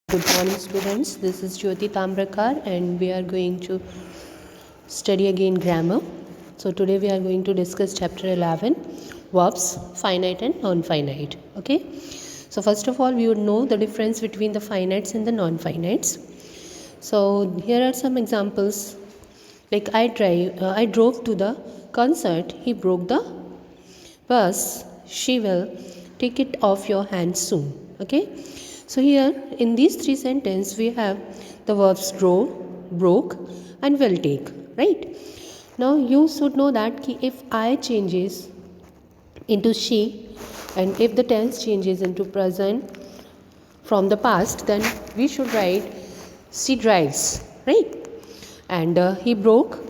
Good morning students, this is Jyoti Tambrakar and we are going to study again grammar. So today we are going to discuss chapter 11, verbs, finite and non-finite. Okay, so first of all we would know the difference between the finites and the non-finites. So here are some examples, like I drove to the concert, he broke the bus, she will take it off your hands soon. Okay, so here in these three sentences we have the verbs drove, broke and will take, right? Now you should know that if I changes into she and if the tense changes into present from the past, then we should write she drives, right? And he broke,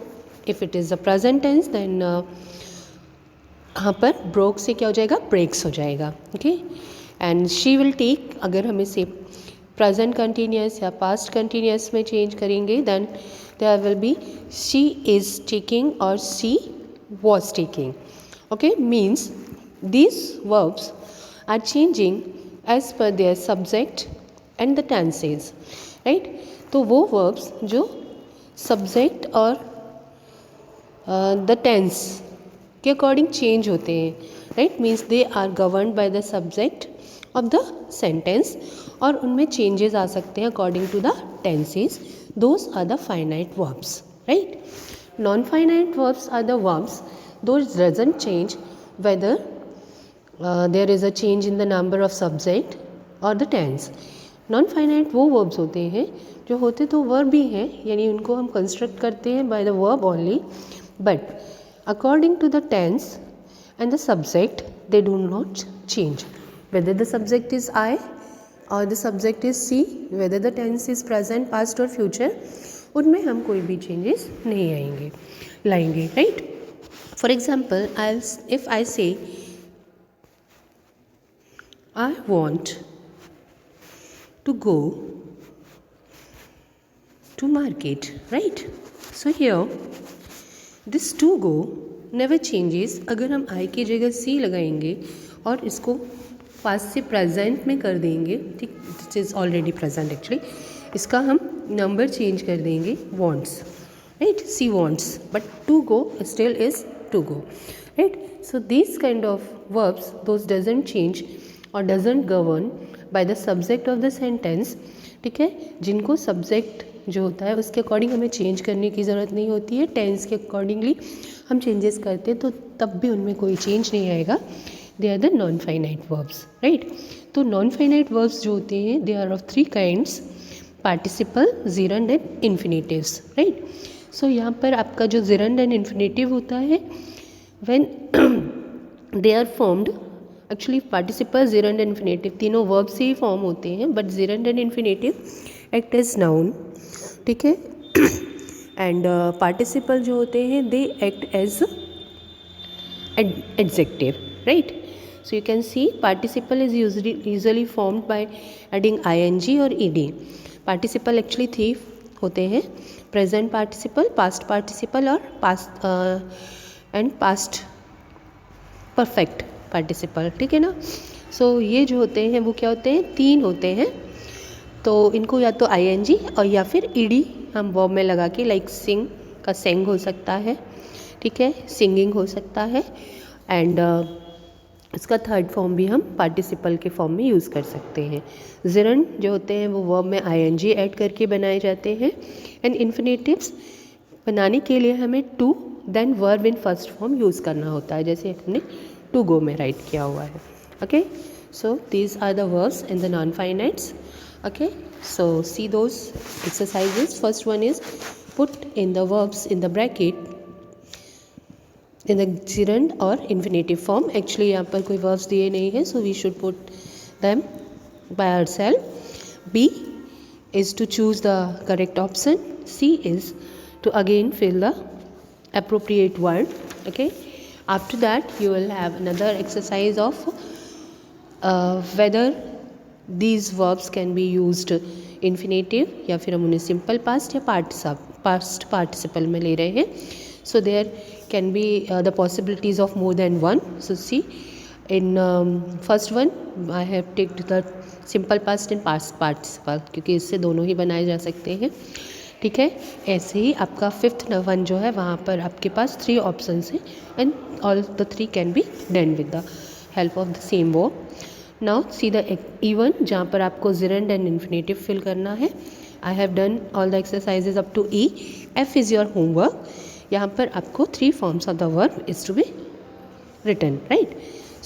if it is a present tense, then यहाँ पर broke से क्या हो जाएगा, breaks हो जाएगा. Okay, and she will take, अगर हम इसे प्रेजेंट कंटिन्यूस या पास्ट कंटिन्यूस में चेंज करेंगे, then there will be she is taking और she was taking. Okay, means these verbs are changing as per their subject and the tenses, right? तो वो verbs जो सब्जेक्ट और the tense के according change होते हैं, right? Means they are governed by the subject of the sentence और उनमें changes आ सकते हैं according to the tenses. Those are the finite verbs, right? Non finite verbs are the verbs those doesn't change whether there is a change in the number of subject और the tense. Non finite वो verbs होते हैं जो होते तो verb भी हैं, यानी उनको हम कंस्ट्रक्ट करते हैं by the verb only, but according to the tense and the subject they do not change. Whether the subject is I or the subject is she, whether the tense is present, past or future, उनमें हम कोई भी changes नहीं लाएंगे, right? For example, if I say I want to go to market, right? So here this to go never changes. अगर हम आई की जगह सी लगाएंगे और इसको पास्ट से प्रेजेंट में कर देंगे, ठीक, this is already present actually, इसका हम नंबर चेंज कर देंगे wants, right? See wants, but to go still is to go, right? So this kind of verbs those doesn't change और doesn't govern by the subject of the sentence, ठीक है? जिनको subject जो होता है उसके अकॉर्डिंग हमें चेंज करने की ज़रूरत नहीं होती है, टेंस के अकॉर्डिंगली हम चेंजेस करते हैं तो तब भी उनमें कोई चेंज नहीं आएगा. They are the non finite verbs, right? तो नॉन फाइनाइट वर्ब्स जो होते हैं they are of three kinds: participle, gerund and infinitives, right? सो यहाँ पर आपका जो जिरंड एंड इन्फिनेटिव होता है, when they are formed, actually participle, gerund and infinitive तीनों वर्ब से ही फॉर्म होते हैं, but gerund and infinitive act as noun, ठीक है? एंड पार्टिसिपल जो होते हैं they act as adjective, right? So you can see participle is usually formed by adding ING और ईडी. पार्टिसिपल एक्चुअली थ्री होते हैं: प्रेजेंट पार्टिसिपल, पास्ट पार्टिसिपल और past perfect participle, ठीक है ना? सो ये जो होते हैं वो क्या होते हैं, तीन होते हैं. तो इनको या तो आईएनजी और या फिर ईडी हम वर्ब में लगा के, लाइक सिंग का सेंग हो सकता है, ठीक है, सिंगिंग हो सकता है, एंड इसका थर्ड फॉर्म भी हम पार्टिसिपल के फॉर्म में यूज़ कर सकते हैं. जिरंड जो होते हैं वो वर्ब में आईएनजी ऐड करके बनाए जाते हैं, एंड इन्फिनेटिव्स बनाने के लिए हमें to then verb in first form use करना होता है, जैसे हमने टू गो में राइट किया हुआ है. Okay, so these are the verbs in the non finites. Okay, so see those exercises. First one is put in the verbs in the bracket in the gerund or infinitive form. Actually यहाँ पर कोई verbs दिए नहीं है, so we should put them by ourselves. B is to choose the correct option. C is to again fill the appropriate word. Okay, after that you will have another exercise of whether these verbs can be used infinitive या फिर हम उन्हें simple past या past participle में ले रहे हैं. So there can be the possibilities of more than one. So see, in first one I have taken the simple past and past participle, क्योंकि इससे दोनों ही बनाए जा सकते हैं। ठीक है, ऐसे ही आपका फिफ्थ वन जो है वहाँ पर आपके पास 3 ऑप्शंस हैं and all the 3 can be done with the help of the same verb. Now see the E1 जहाँ पर आपको gerund एंड इन्फिनेटिव फिल करना है। I have done all the exercises up to E। F is your homework. यहाँ पर आपको 3 forms of the verb is to be written, right?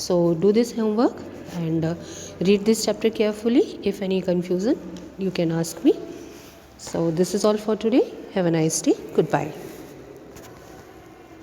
So do this homework and read this chapter carefully. If any confusion, you can ask me. So this is all for today. Have a nice day. Goodbye.